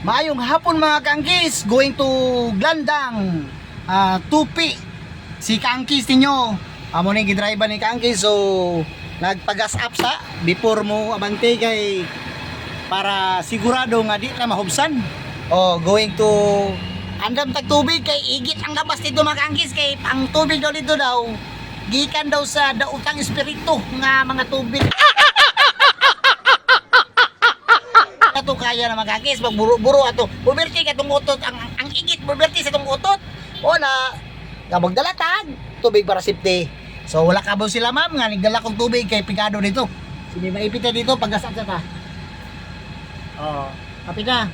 Maayong hapon mga kaangkis, going to Glandang, Tupi. Si kaangkis ninyo, amo ni gidriver ni kaangkis, so nagpagas up sa before mo abante kay para sigurado nga di na mahubsan. Going to andam tag tubig kay igit ang gabas dito mga kaangkis, kay ang tubig daw dito daw gikan daw sa dautang espiritu nga mga tubig. Ato kaya na magkakis, magburo-buro ato. Buberti ka itong utot, ang igit, buberti sa itong utot. Wala, kabag dalatag, tubig para safety. So wala kabaw sila ma'am, nga nagdala kong tubig kay Picado dito. Sini maipit na dito, paggasap sa ta. Kapit na.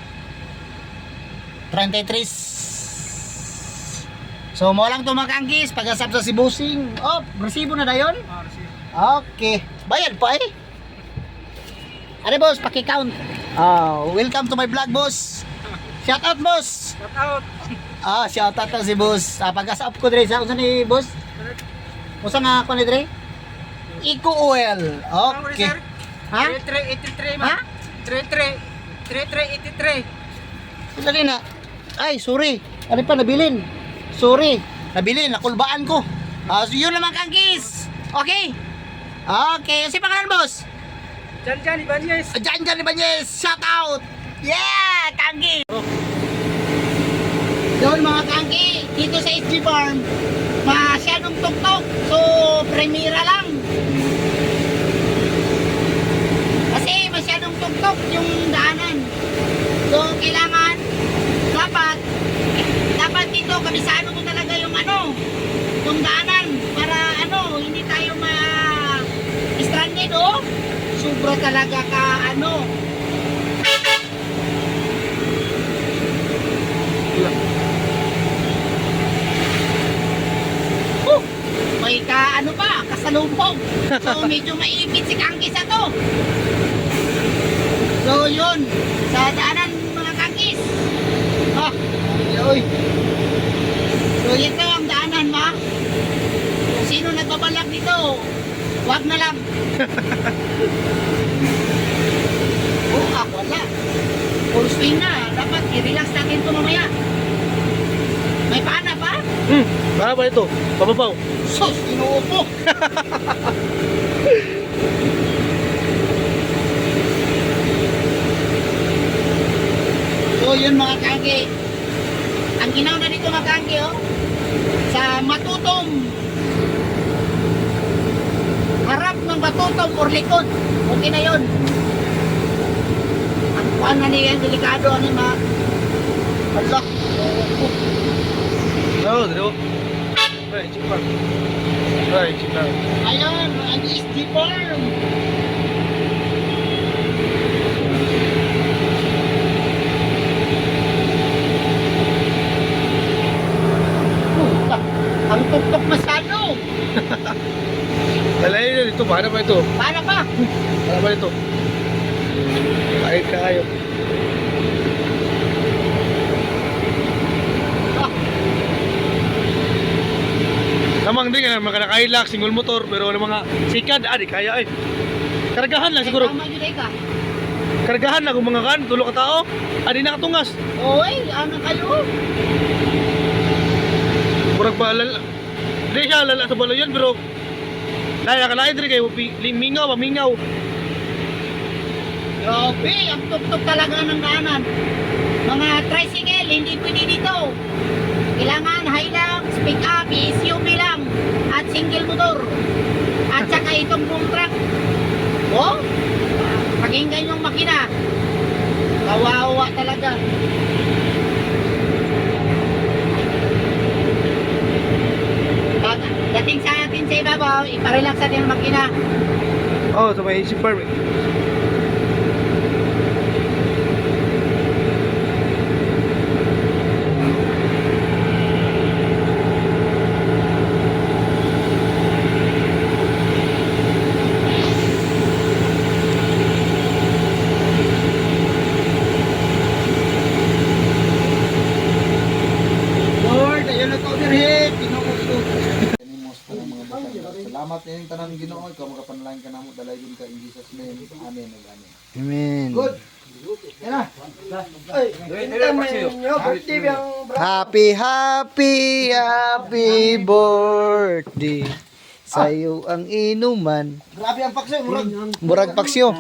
33. So mo lang ito makangkis, paggasap sa si Busing. Resibo na dayon? Okay, bayad pa eh. Ano boss, paki-count. Welcome to my vlog, boss. Shout out, boss. Shout out. Shout out to si boss. Pag-asa up ko dire sa unsa ni boss? Usa nga ko ni dire? Eco oil. Okay. Ha? 3383 Ha? ma. 3383. Dali na. Ay, sorry. Ano pa nabilin? Sorry. Nabilin, nakulbaan ko. So yun naman kangkis. Okay. Okay, si pangalan, boss? Jan Ibanez. Jan Ibanez, shout out! Yeah, Kangki! Doon mga Kangki, dito sa SG Farm, masyadong tuktok, so premiera lang. Kasi masyadong tuktok yung daanan. So kailangan, dapat dito, kabisado mo talaga yung yung daanan, para hindi tayo stranded sobra talaga ka may kasalubong. So medyo maipit si Kangkis to. So yun, sa daanan mga Kangkis. So ito ang daanan ma. Kung sino nagbabalak dito, wag na lang. Wala. Full swing na. Dapat i-relax natin ito mamaya. May paana pa? Para ba ito? Pababaw. Sus, inuupo. So yun mga kangki. Ang ginaw na dito mga kangki sa Matutom. Harap ng Matutom or likod. Okay na yun. Ang kuhan na niya, delikado ano ma. Allah. Dito. Right, chipa. Right, chipa. Ayun, ang SG Farm. Ang tuktok masyado. Dalayin na dito. Paano ba ito? Paano pa? Paano ba ito? Kahit kayo. Namang din nga makakahilak, single motor, pero ang mga sikad, di kaya eh. Kargahan lang siguro. Tama yun ka. Kargahan lang kung mga kan, tulo ka tao, di nakatungas. Oy, ano kayo? Murag ba lala. Di siya lala sa balo yan, pero laya ka lain rin kayo, mingaw. Grabe, ang tuktok talaga ng daanan. Mga tricycle, hindi pwede dito. Kailangan Hilux, pick up, SUV lang, at single motor. At saka itong boom truck. Pakinggan yung makina. Kawawa talaga. Dating sa atin sa ibabaw, iparelax natin ang makina. So may isip permit. Salamat sa inyong tanang Ginoo, ikaw makapanalangin ka namo dalay ka in Jesus name. Amen ug amen. Amen. Good. Yan na. Happy, happy, happy birthday. Sa'yo ang inuman. Grabe ang paksyo, murag. Murag paksyo.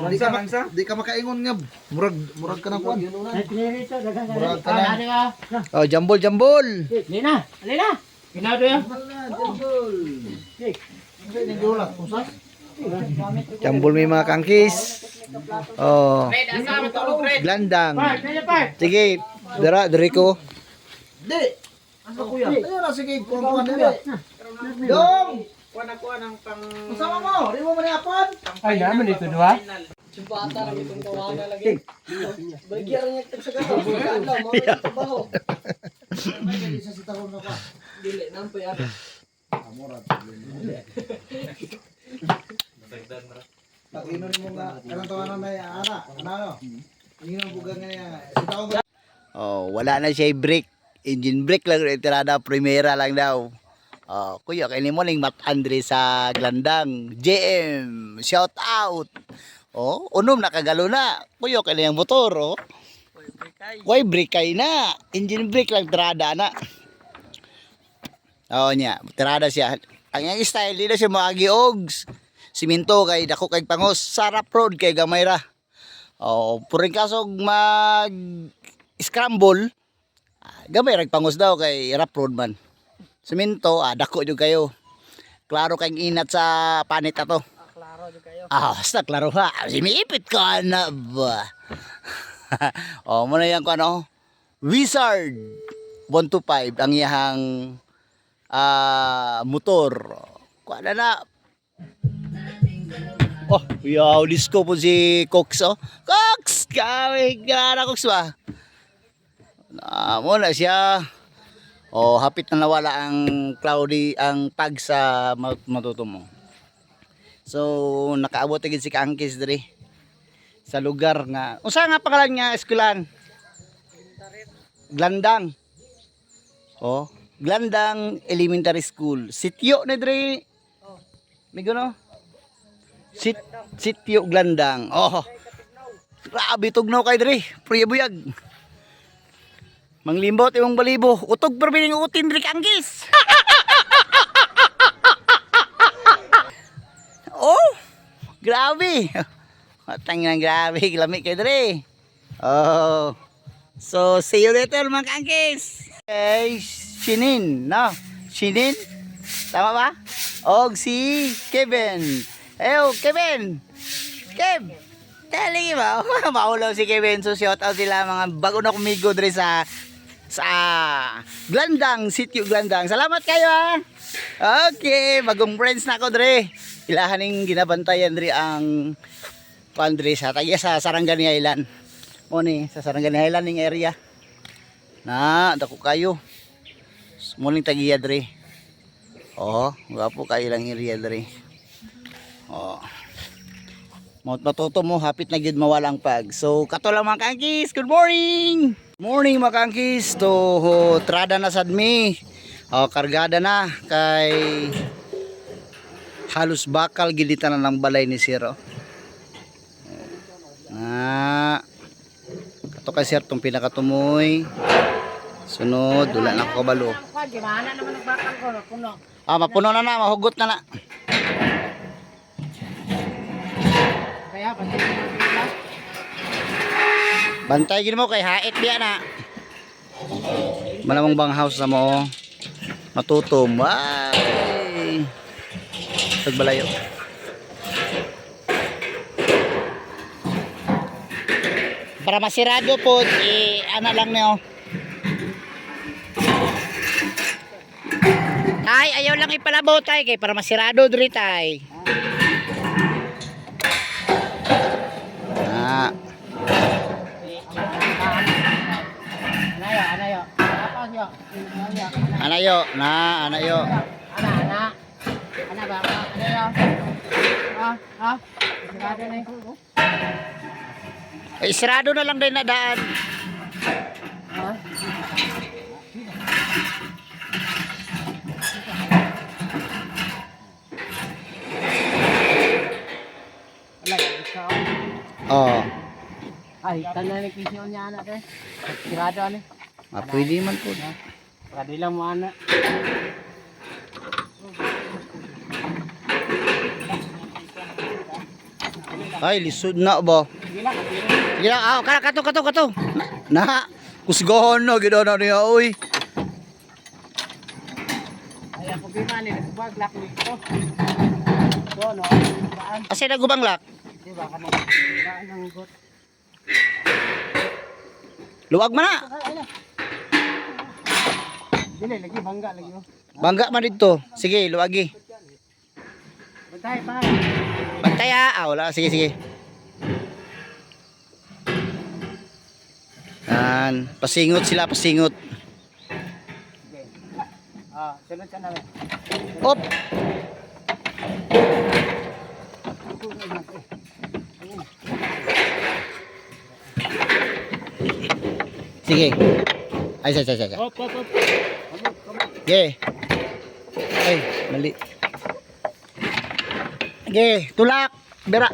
Di ka makaingon nga. Murag ka ng kuwan. Murag ka ng... Oh, jambol, jambol. Lina, Lina. Pinado yan. Jambol may mga kangkis. Oh, glandang. Sige, diri ko. Di! Ayun na, sige, kuwan nila. Dong! Kuha ng pang... Masama mo, di mo manihapon? Ay, naman ito dua. Isa si Taron na pa. Pag-inon mo nga, kanang tawanan na yung ana. Ano? Inon mo nga nga. Si Taron ba? Oh, wala na siya brake. Engine brake lang tirada, primera lang daw. Oh, kuya kay mo ning Mat Andre sa Glandang. JM, shout out. Oh, unom nakagalo na. Kuya kay yang motor oh. Why brake kay na? Engine brake lang tirada na. Oh nya, tirada siya. Ang yang style dito siya maagi ogs. Siminto kay dako kay pangos, sarap road kay gamay ra. Oh, puring kasog mag scramble. Gamay rag pangos daw kay rap road man. Siminto, dako jud kayo. Klaro kay inat sa panit ato. Klaro din kayo. Basta klaro ha. Simiipit ka na ba? Oh, muna yan ko ano. Wizard 125 ang iyang motor. Kuha na. Oh, yaw disco po si Cox oh. Cox! Kami gana Cox ba? Muna siya. Oh, hapit na nawala ang cloudy ang pag sa matuto mo. So, nakaabot agad si Kangkis diri sa lugar nga. Unsa nga pangalan nga eskwelahan? Glandang. Oh, Glandang Elementary School. Sityo na diri. Oh. Migo no? Sityo Glandang. Oh. Grabe tugnaw kay diri. Priyabuyag. Manglimbot imong balibo. Utog per bining utin diri Kangkis. Oh, grabe. Matang grabe, lami kay diri. Oh. So, see you later mga Kangkis. Okay, Shinin, no? Shinin? Tama ba? Og si Kevin. Eyo, Kevin. Kev. Tali ba? Maulaw si Kevin. So, shout out sila mga bago na kumigo diri sa Glandang, Sitio Glandang. Salamat kayo ha. Okay, bagong friends na ako diri. Ilahaning ginabantayan diri ang Pandre sa tagiya sa Sarangani Island. Mo ni sa Sarangani Island ning area. Na, dako kayo. Muling tagiya diri. Oh, wapo kayo lang area diri. Oh. Matuto mo hapit na gid mawala ang pag. So kato lang mga Kangkis, good morning. Morning mga Kangkis. To trada na sad mi. Oh, kargada na kay halos bakal gilitan na ng balay ni Sir. Kato kay Sir tong pinakatumoy. Sunod, dula na ko kabalo. Gimana naman ang bakal ko, puno. Mapuno na na, mahugot na na. Kaya pati mo. Bantay gid mo kay hait biya na. Malamang bang house na mo. Matutom. Ay. Tagbalayo. Para masirado po, ana lang niyo. Tay, ayaw lang ipalabaw tay kay para masirado diri tay. Anayo. Tapos yo. Anayo, anayo. Ana ba? Anayo. Sigado na yung Isarado na lang din na daan. Wala, ikaw. Oh. Ay, tanan ni kisyon niya anak eh. Sirado ani. Ah, pwede man po. Pwede lang mo anak. Ay, lisod na ba? Sige lang, kapiro. Sige lang, kato. Na, kusgahan na, gina na niya, oy. Ay, ako bimani, nagbaglak nito. So, no, baan? Kasi nagubang lak. Diba, kanang baan ng got. Luwag man na. Dili, lagi, bangga lagi. Oh. Bangga man dito. Sige, luwagi. Bantay pa. Bantaya. Ah, wala. Sige. Yan. Pasingot sila, pasingot. Okay. Sunod ka namin. Op! Sige. Ay, sige. Op. Sige. Ay, mali. Sige, tulak. Bera.